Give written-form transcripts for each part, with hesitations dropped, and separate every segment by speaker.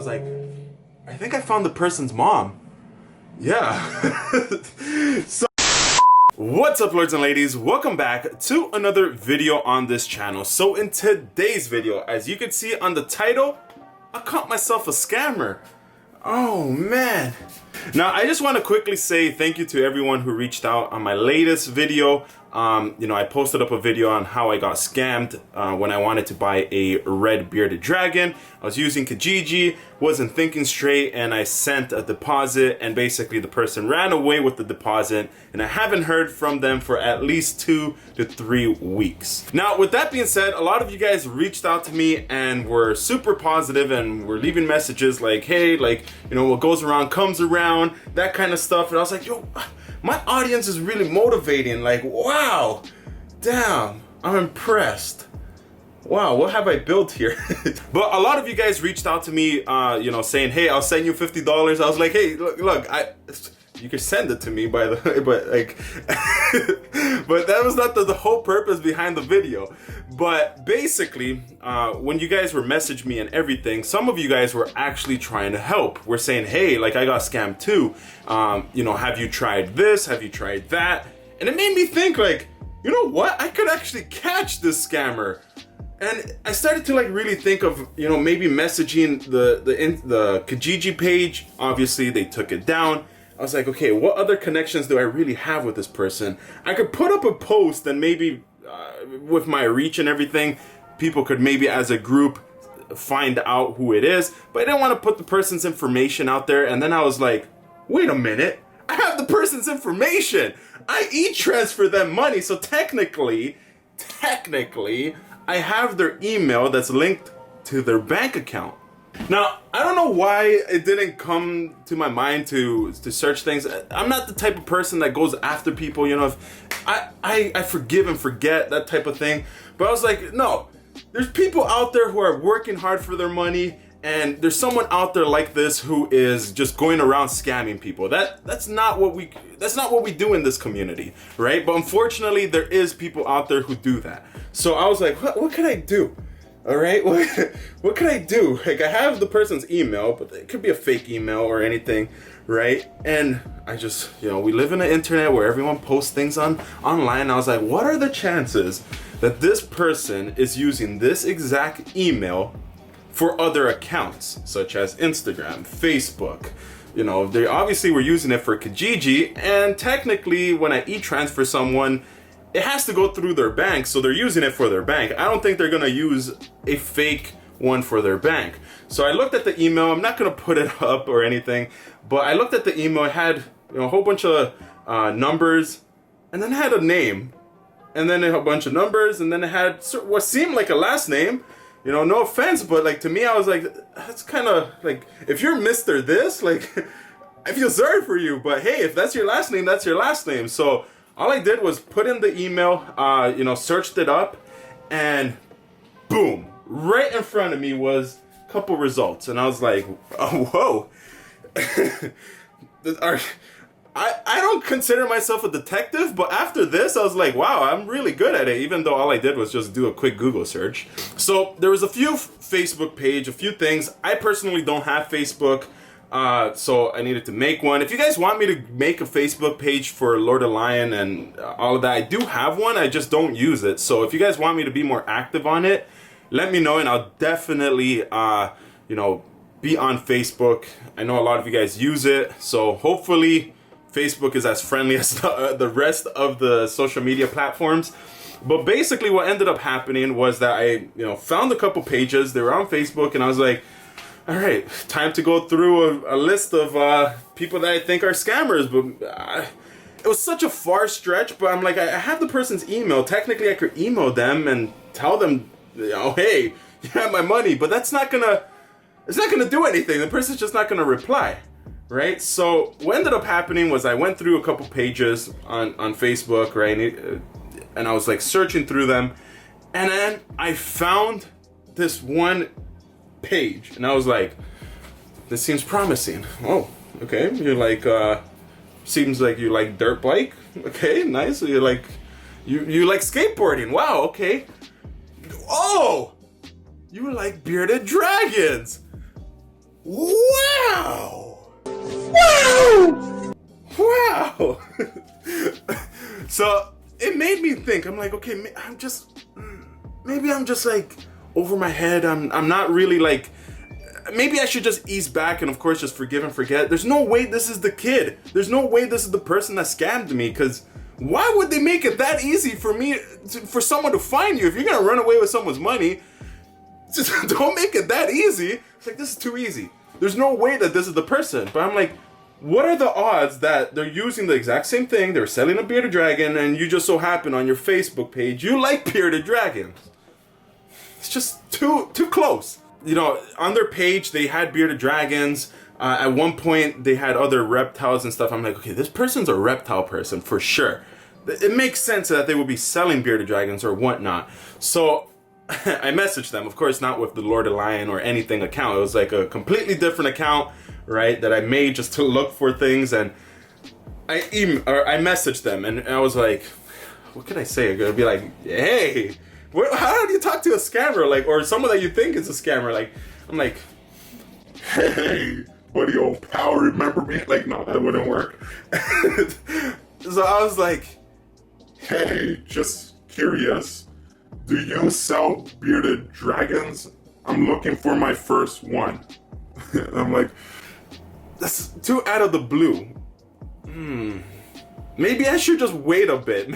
Speaker 1: was like, I think I found the person's mom. Yeah. So, what's up, lords and ladies? Welcome back to another video on this channel. So in today's video, as you can see on the title, I caught myself a scammer. Oh man. Now I just want to quickly say thank you to everyone who reached out on my latest video. I posted up a video on how I got scammed when I wanted to buy a red bearded dragon. I was using Kijiji, wasn't thinking straight, and I sent a deposit, and basically the person ran away with the deposit, and I haven't heard from them for at least 2 to 3 weeks. Now, with that being said, a lot of you guys reached out to me and were super positive and were leaving messages like, hey, what goes around comes around, that kind of stuff. And I was like, yo, my audience is really motivating. Like, wow, damn, I'm impressed. Wow, what have I built here? But a lot of you guys reached out to me, saying, hey, I'll send you $50. I was like, hey, look, you can send it to me, by the way, but but that was not the whole purpose behind the video. But basically, when you guys were messaging me and everything, some of you guys were actually trying to help. We're saying, hey, I got scammed too. Have you tried this? Have you tried that? And it made me think, you know what? I could actually catch this scammer. And I started to really think of, maybe messaging the Kijiji page. Obviously, they took it down. I was like, okay, what other connections do I really have with this person? I could put up a post and maybe with my reach and everything, people could maybe as a group find out who it is. But I didn't want to put the person's information out there. And then I was like, wait a minute, I have the person's information. I e-transfer them money. So technically, I have their email that's linked to their bank account. Now, I don't know why it didn't come to my mind to search things. I'm not the type of person that goes after people, if I forgive and forget, that type of thing. But I was like, no, there's people out there who are working hard for their money, and there's someone out there like this who is just going around scamming people. That's not what we do in this community, right? But unfortunately, there is people out there who do that. So I was like, what can I do? All right, what can I do? I have the person's email, but it could be a fake email or anything, right? And I just, we live in an internet where everyone posts things online. I was like, what are the chances that this person is using this exact email for other accounts, such as Instagram, Facebook? They obviously were using it for Kijiji, and technically when I e-transfer someone, it has to go through their bank, so they're using it for their bank. I don't think they're gonna use a fake one for their bank. So I looked at the email. I'm not gonna put it up or anything, but I looked at the email. It had a whole bunch of numbers, and then it had a name, and then a bunch of numbers, and then it had what seemed like a last name. No offense, but to me, I was like, that's kind of if you're Mr. This, I feel sorry for you. But hey, if that's your last name, that's your last name. So all I did was put in the email, searched it up, and boom, right in front of me was a couple results. And I was like, oh, whoa. I don't consider myself a detective, but after this, I was like, wow, I'm really good at it, even though all I did was just do a quick Google search. So there was a few Facebook page, a few things. I personally don't have Facebook. So I needed to make one. If you guys want me to make a Facebook page for Lord of Lion and all of that, I do have one. I just don't use it. So if you guys want me to be more active on it, let me know, and I'll definitely, be on Facebook. I know a lot of you guys use it, so hopefully Facebook is as friendly as the rest of the social media platforms. But basically what ended up happening was that I, found a couple pages. They were on Facebook, and I was like, all right, time to go through a list of people that I think are scammers. But it was such a far stretch. But I'm like, I have the person's email. Technically, I could email them and tell them, hey, you have my money. But it's not gonna do anything. The person's just not gonna reply, right? So what ended up happening was I went through a couple pages on Facebook, right? And I was searching through them, and then I found this one page, and I was like, this seems promising. Oh, okay. You're seems like you like dirt bike. Okay, nice. So you like skateboarding. Wow, okay. Oh, you like bearded dragons. Wow! Wow! Wow! So it made me think. I'm like, okay, maybe I'm just like over my head. I'm not really like. Maybe I should just ease back and of course just forgive and forget. There's no way this is the kid. There's no way this is the person that scammed me, because why would they make it that easy for someone to find you? If you're gonna run away with someone's money, just don't make it that easy. It's like, this is too easy. There's no way that this is the person. But I'm like, what are the odds that they're using the exact same thing? They're selling a bearded dragon and you just so happen on your Facebook page you like bearded dragons. It's just too close. You know, on their page, they had bearded dragons. At one point, they had other reptiles and stuff. I'm like, okay, this person's a reptile person for sure. It makes sense that they would be selling bearded dragons or whatnot. So I messaged them, of course, not with the Lord of Lion or anything account. It was like a completely different account, right, that I made just to look for things. And I messaged them, and I was like, what could I say? I'm gonna be like, hey. How do you talk to a scammer, like, or someone that you think is a scammer? Like, I'm like, hey, buddy, old pal, remember me? Like, no, that wouldn't work. So I was like, hey, just curious, do you sell bearded dragons? I'm looking for my first one. I'm like, that's too out of the blue. Maybe I should just wait a bit,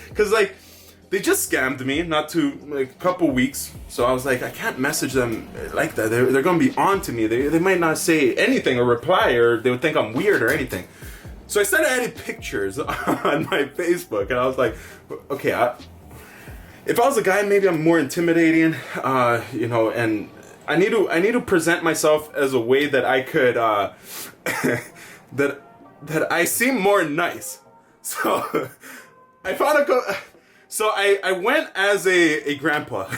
Speaker 1: because like, they just scammed me like a couple weeks. So I was like, I can't message them like that. They're gonna be on to me. They might not say anything or reply, or they would think I'm weird or anything. So I started adding pictures on my Facebook, and I was like, okay, if I was a guy, maybe I'm more intimidating, you know, and I need to present myself as a way that I could that I seem more nice. So I found So I went as a grandpa.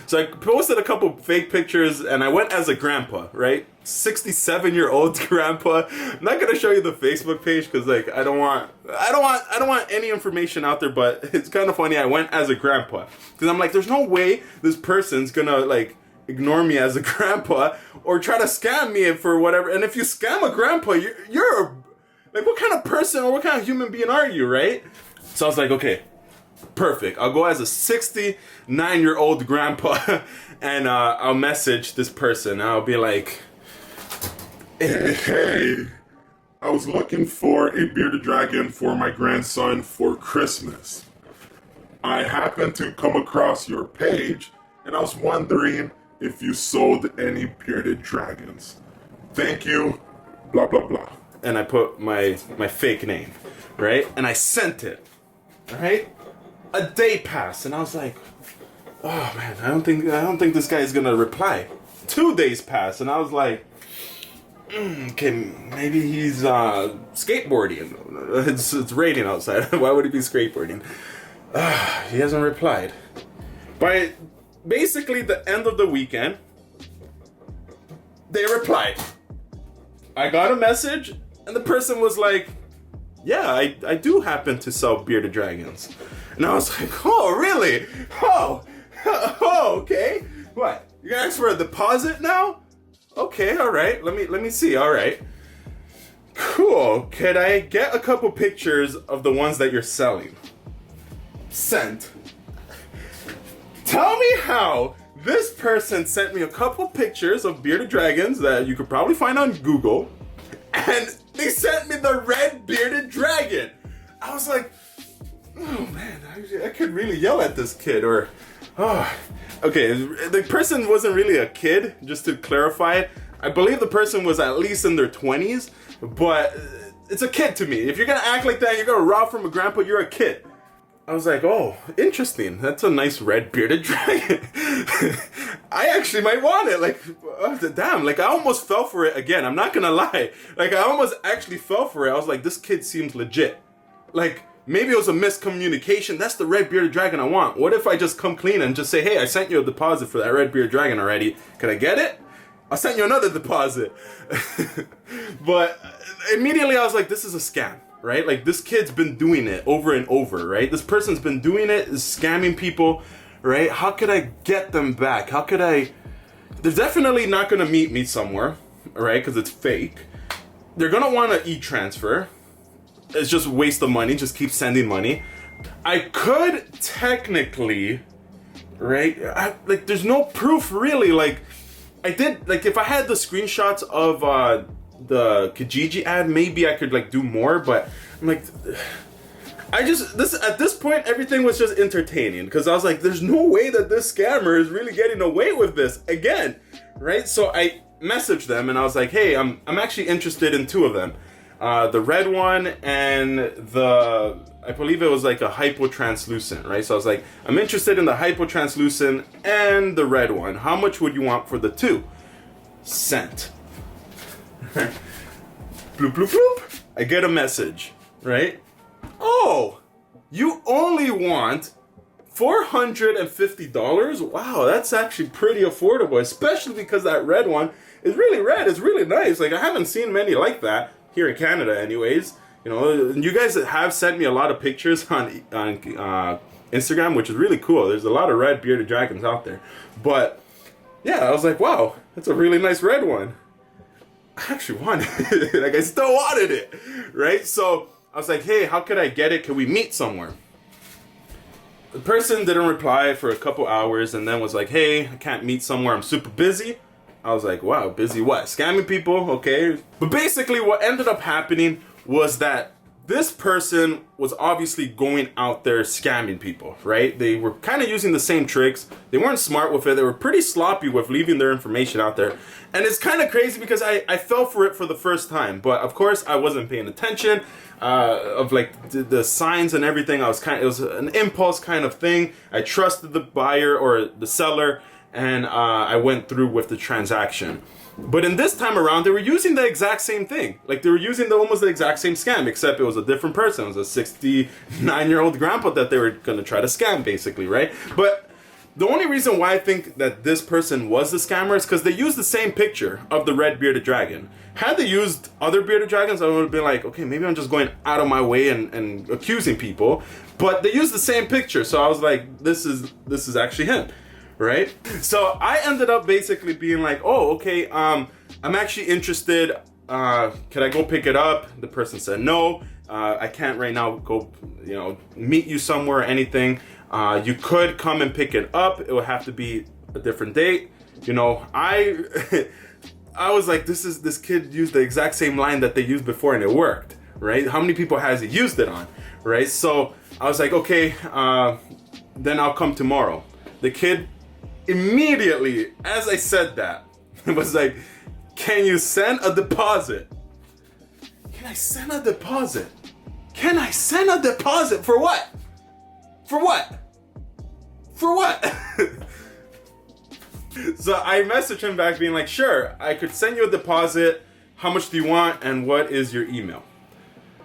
Speaker 1: So I posted a couple fake pictures and I went as a grandpa, right? 67-year-old grandpa. I'm not gonna show you the Facebook page because like I don't want any information out there, but it's kind of funny. I went as a grandpa because I'm like, there's no way this person's gonna like ignore me as a grandpa or try to scam me for whatever. And if you scam a grandpa, you're like, what kind of person or what kind of human being are you, right? So I was like, okay, perfect. I'll go as a 69-year-old grandpa and I'll message this person. I'll be like, hey, I was looking for a bearded dragon for my grandson for Christmas. I happened to come across your page and I was wondering if you sold any bearded dragons. Thank you, blah, blah, blah. And I put my fake name, right? And I sent it, right? A day passed and I was like, oh man, I don't think this guy is gonna reply. 2 days passed and I was like, okay, maybe he's skateboarding. It's raining outside. Why would he be skateboarding? He hasn't replied. By basically the end of the weekend, they replied. I got a message and the person was like, yeah, I do happen to sell bearded dragons. And I was like, oh, really? Oh, okay. What? You gonna ask for a deposit now? Okay, all right. Let me see. All right. Cool. Could I get a couple pictures of the ones that you're selling? Sent. Tell me how this person sent me a couple pictures of bearded dragons that you could probably find on Google, and they sent me the red bearded dragon. I was like, oh man, I could really yell at this kid, or, oh. Okay, the person wasn't really a kid, just to clarify it. I believe the person was at least in their 20s, but it's a kid to me. If you're gonna act like that, you're gonna rob from a grandpa, you're a kid. I was like, oh, interesting. That's a nice red bearded dragon. I actually might want it. Like, oh, damn, like I almost fell for it again. I'm not gonna lie. Like I almost actually fell for it. I was like, this kid seems legit. Like, maybe it was a miscommunication. That's the red bearded dragon I want. What if I just come clean and just say, hey, I sent you a deposit for that red bearded dragon already. Can I get it? I'll send you another deposit. But immediately I was like, this is a scam, right? Like this kid's been doing it over and over, right? This person's been doing it, is scamming people, right? How could I get them back? How could I they're definitely not gonna meet me somewhere, right? Because it's fake. They're gonna want to e-transfer. It's just a waste of money. Just keep sending money. I could technically, right? Like, there's no proof really. Like, I did, like, if I had the screenshots of the Kijiji ad, maybe I could like do more. But I'm like, at this point, everything was just entertaining because I was like, there's no way that this scammer is really getting away with this again, right? So I messaged them and I was like, hey, I'm actually interested in two of them. The red one and I believe it was like a hypotranslucent, right? So I was like, I'm interested in the hypotranslucent and the red one. How much would you want for the two? Sent. Bloop, bloop, bloop. I get a message, right? Oh, you only want $450? Wow, that's actually pretty affordable, especially because that red one is really red. It's really nice. Like, I haven't seen many like that here in Canada anyways. You know, you guys have sent me a lot of pictures on Instagram, which is really cool. There's a lot of red bearded dragons out there. But yeah, I was like, wow, that's a really nice red one. I actually wanted it. Like, I still wanted it, right? So I was like, hey, how could I get it? Can we meet somewhere? The person didn't reply for a couple hours and then was like, hey, I can't meet somewhere. I'm super busy. I was like, wow, busy what? Scamming people? Okay. But basically what ended up happening was that this person was obviously going out there scamming people, right? They were kind of using the same tricks. They weren't smart with it. They were pretty sloppy with leaving their information out there. And it's kind of crazy because I fell for it for the first time. But of course, I wasn't paying attention of like the signs and everything. It was an impulse kind of thing. I trusted the buyer or the seller, and I went through with the transaction. But in this time around, they were using the exact same thing. Like, they were using almost the exact same scam, except it was a different person. It was a 69-year-old grandpa that they were going to try to scam, basically, right? But the only reason why I think that this person was the scammer is because they used the same picture of the red bearded dragon. Had they used other bearded dragons, I would have been like, okay, maybe I'm just going out of my way and accusing people. But they used the same picture, so I was like, this is actually him. Right? So I ended up basically being like, oh, okay, I'm actually interested. Could I go pick it up? The person said, no, I can't right now go, meet you somewhere or anything. You could come and pick it up. It would have to be a different date. I was like, this kid used the exact same line that they used before and it worked, right? How many people has he used it on, right? So I was like, okay, then I'll come tomorrow. The kid immediately, as I said that, it was like, can you send a deposit? Can I send a deposit? Can I send a deposit? For what? For what? For what? So I messaged him back being like, sure, I could send you a deposit. How much do you want? And what is your email?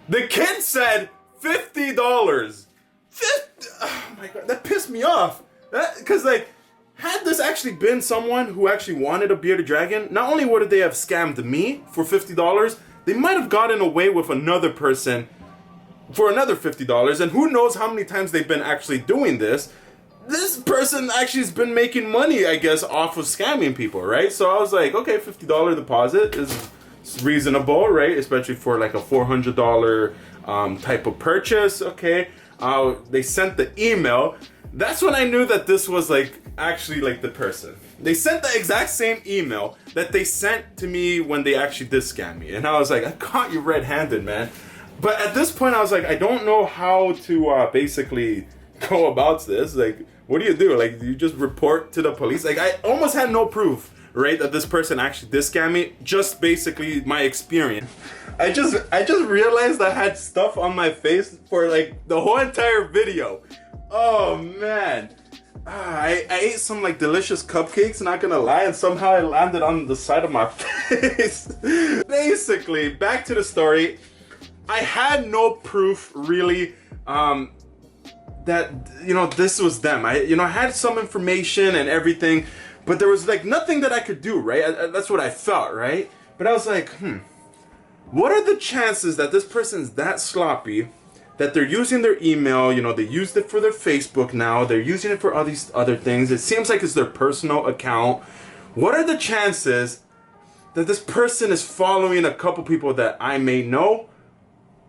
Speaker 1: The kid said $50. 50? Oh my God, that pissed me off. Because like, had this actually been someone who actually wanted a bearded dragon, not only would they have scammed me for $50, they might have gotten away with another person for another $50. And who knows how many times they've been actually doing this. This person actually has been making money, I guess, off of scamming people, right? So I was like, okay, $50 deposit is reasonable, right? Especially for like a $400 type of purchase, okay? They sent the email. That's when I knew that this was like actually like the person. They sent the exact same email that they sent to me when they actually did scam me. And I was like, I caught you red-handed, man. But at this point I was like, I don't know how to basically go about this. Like, what do you do? Like, do you just report to the police? Like, I almost had no proof, right, that this person actually did scam me. Just basically my experience. I just realized I had stuff on my face for like the whole entire video. Oh man, I ate some like delicious cupcakes, not gonna lie, and somehow it landed on the side of my face. Basically, back to the story. I had no proof really that this was them. I had some information and everything, but there was like nothing that I could do, right? That's what I felt, right? But I was like, what are the chances that this person's that sloppy? That they're using their email, they used it for their Facebook now, they're using it for all these other things. It seems like it's their personal account. What are the chances that this person is following a couple people that I may know,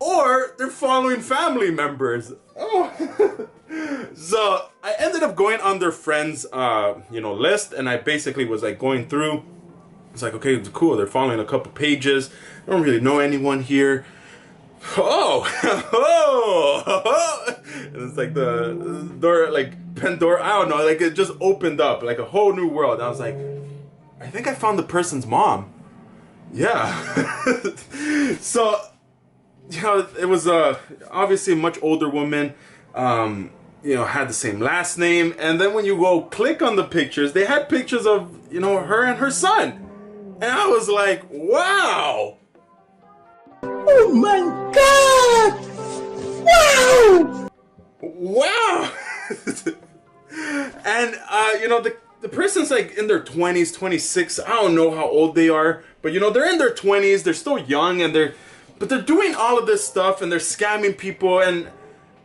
Speaker 1: or they're following family members? Oh. So I ended up going on their friends, list, and I basically was like going through. It's like, okay, it's cool. They're following a couple pages. I don't really know anyone here. Oh, oh, and it's like the door, like Pandora. I don't know, like it just opened up like a whole new world. And I was like, I think I found the person's mom. Yeah. So, it was obviously a much older woman. Had the same last name, and then when you go click on the pictures, they had pictures of her and her son, and I was like, wow.
Speaker 2: Oh my God!
Speaker 1: Wow! And the person's like in their 20s, 26. I don't know how old they are, but they're in their 20s. They're still young, and they're doing all of this stuff, and they're scamming people. And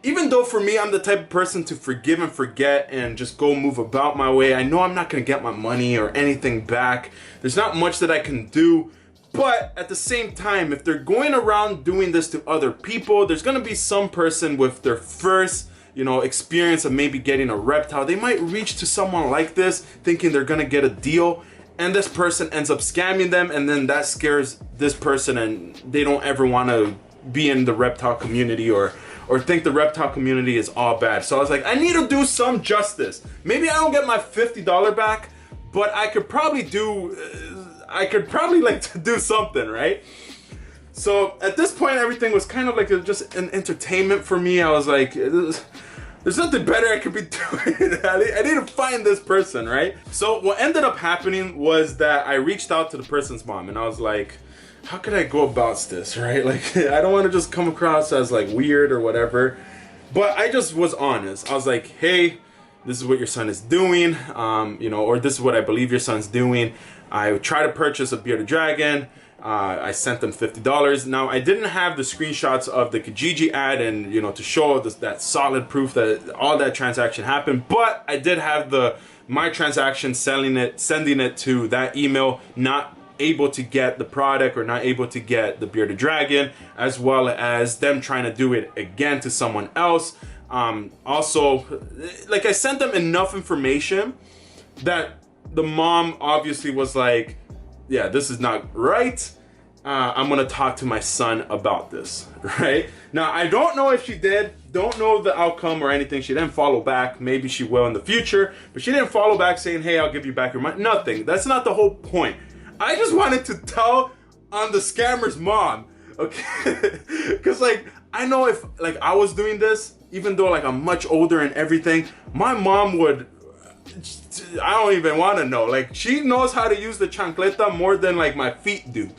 Speaker 1: even though for me, I'm the type of person to forgive and forget and just go move about my way, I know I'm not gonna get my money or anything back. There's not much that I can do. But at the same time, if they're going around doing this to other people, there's gonna be some person with their first, experience of maybe getting a reptile. They might reach to someone like this thinking they're gonna get a deal, and this person ends up scamming them, and then that scares this person, and they don't ever want to be in the reptile community or think the reptile community is all bad. So I was like, I need to do some justice. Maybe I don't get my $50 back, but I could probably do something, right? So at this point, everything was kind of like just an entertainment for me. I was like, there's nothing better I could be doing. I need to find this person, right? So what ended up happening was that I reached out to the person's mom, and I was like, how could I go about this, right? Like, I don't want to just come across as like weird or whatever, but I just was honest. I was like, hey, this is what your son is doing, or this is what I believe your son's doing. I tried to purchase a bearded dragon. I sent them $50. Now, I didn't have the screenshots of the Kijiji ad and, to show that solid proof that all that transaction happened, but I did have my transaction sending it to that email, not able to get the product or not able to get the bearded dragon, as well as them trying to do it again to someone else. Also, like, I sent them enough information that the mom obviously was like, yeah, this is not right. I'm gonna talk to my son about this, right? Now, I don't know if she did, don't know the outcome or anything. She didn't follow back. Maybe she will in the future, but she didn't follow back saying, hey, I'll give you back your money. Nothing. That's not the whole point. I just wanted to tell on the scammer's mom, okay? Because, like, I know if, like, I was doing this, even though, like, I'm much older and everything, my mom would, I don't even want to know. Like, she knows how to use the chancleta more than, like, my feet do.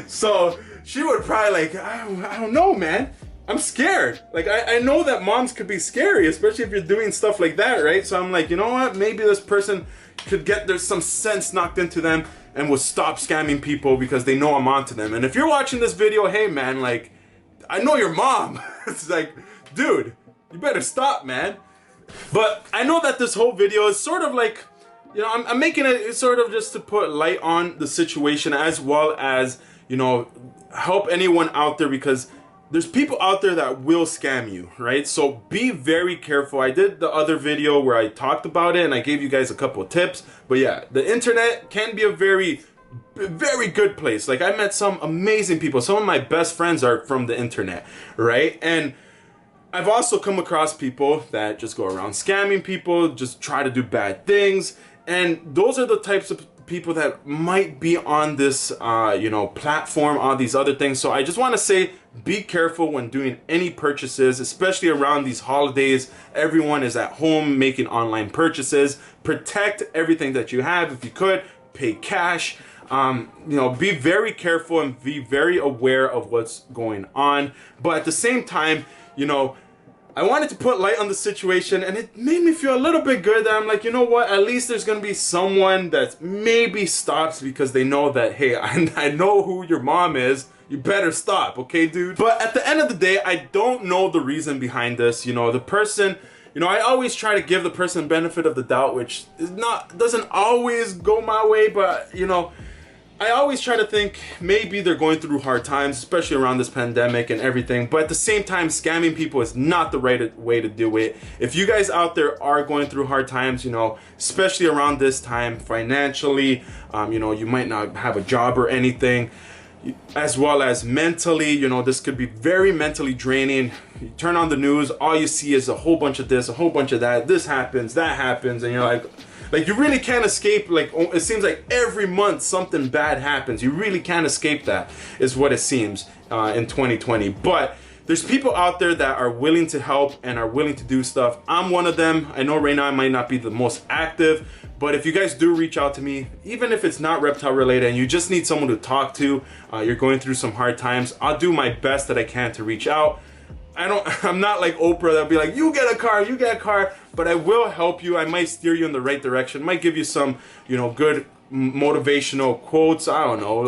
Speaker 1: So she would probably, like, I don't know, man. I'm scared. Like, I know that moms could be scary, especially if you're doing stuff like that, right? So I'm like, you know what? Maybe this person could get there's some sense knocked into them and will stop scamming people because they know I'm onto them. And if you're watching this video, hey, man, like, I know your mom. It's like, dude, you better stop, man. But I know that this whole video is sort of like, I'm making it sort of just to put light on the situation, as well as, help anyone out there, because there's people out there that will scam you, right? So be very careful. I did the other video where I talked about it and I gave you guys a couple of tips. But yeah, the internet can be a very, very good place. Like, I met some amazing people. Some of my best friends are from the internet, right? And I've also come across people that just go around scamming people, just try to do bad things. And those are the types of people that might be on this, platform, all these other things. So I just want to say, be careful when doing any purchases, especially around these holidays. Everyone is at home making online purchases. Protect everything that you have. If you could, pay cash. Be very careful and be very aware of what's going on. But at the same time, I wanted to put light on the situation, and it made me feel a little bit good that I'm like, you know what, at least there's gonna be someone that maybe stops because they know that, hey, I know who your mom is, you better stop, okay, dude? But at the end of the day, I don't know the reason behind this. The person, you know, I always try to give the person benefit of the doubt, which doesn't always go my way, but you know, I always try to think maybe they're going through hard times, especially around this pandemic and everything. But at the same time, scamming people is not the right way to do it. If you guys out there are going through hard times, you know, especially around this time financially, you know, you might not have a job or anything, as well as mentally, you know, this could be very mentally draining. You turn on the news, all you see is a whole bunch of this, a whole bunch of that. This happens, that happens, and you're like you really can't escape. Like, it seems like every month something bad happens. You really can't escape that, is what it seems in 2020. But there's people out there that are willing to help and are willing to do stuff. I'm one of them. I know right now I might not be the most active, but if you guys do reach out to me, even if it's not reptile related and you just need someone to talk to, you're going through some hard times, I'll do my best that I can to reach out. I'm not like Oprah that'll be like, you get a car, but I will help you. I might steer you in the right direction, might give you some, you know, good motivational quotes. I don't know,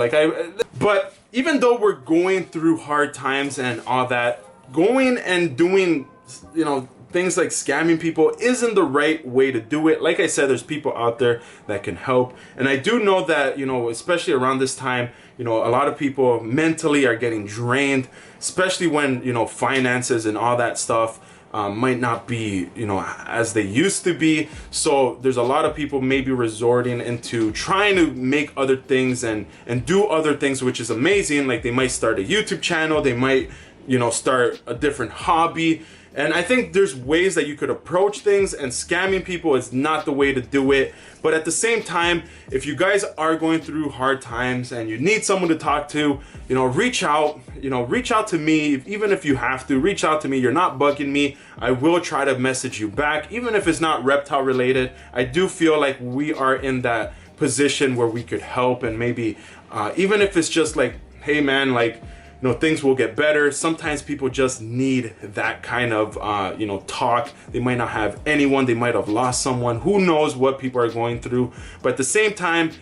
Speaker 1: but even though we're going through hard times and all that, going and doing, you know, things like scamming people isn't the right way to do it. Like I said, there's people out there that can help. And I do know that, you know, especially around this time, you know, a lot of people mentally are getting drained, especially when, you know, finances and all that stuff might not be, you know, as they used to be. So there's a lot of people maybe resorting into trying to make other things and do other things, which is amazing. Like, they might start a YouTube channel, they might, you know, start a different hobby. And I think there's ways that you could approach things, and scamming people is not the way to do it. But at the same time, if you guys are going through hard times and you need someone to talk to, you know, reach out to me. Even if you have to, reach out to me. You're not bugging me. I will try to message you back, even if it's not reptile related. I do feel like we are in that position where we could help, and maybe even if it's just like, hey man, like, you know, things will get better. Sometimes people just need that kind of, you know, talk. They might not have anyone. They might have lost someone. Who knows what people are going through. But at the same time,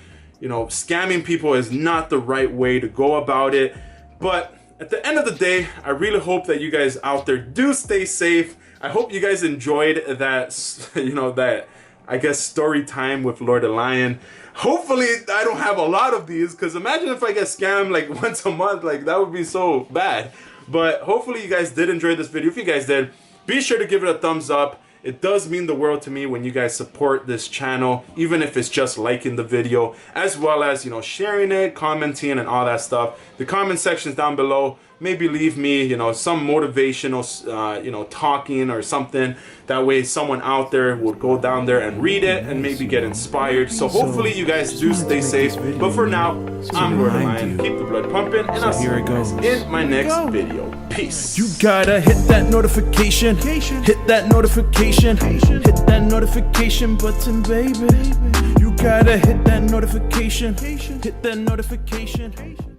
Speaker 1: you know, scamming people is not the right way to go about it. But at the end of the day, I really hope that you guys out there do stay safe. I hope you guys enjoyed that, you know, that, I guess, story time with Lord the Lion. Hopefully I don't have a lot of these, because imagine if I get scammed like once a month, like that would be so bad. But hopefully you guys did enjoy this video. If you guys did, be sure to give it a thumbs up. It does mean the world to me when you guys support this channel, even if it's just liking the video, as well as, you know, sharing it, commenting, and all that stuff. The comment section's down below. Maybe leave me, you know, some motivational, you know, talking or something. That way someone out there will go down there and read it and maybe get inspired. So hopefully you guys do stay safe. But for now, I'm Lord the Lion. Keep the blood pumping, and I'll see you guys in my next video. Peace.
Speaker 2: You gotta hit that notification, hit that notification, hit that notification button, baby. You gotta hit that notification, hit that notification.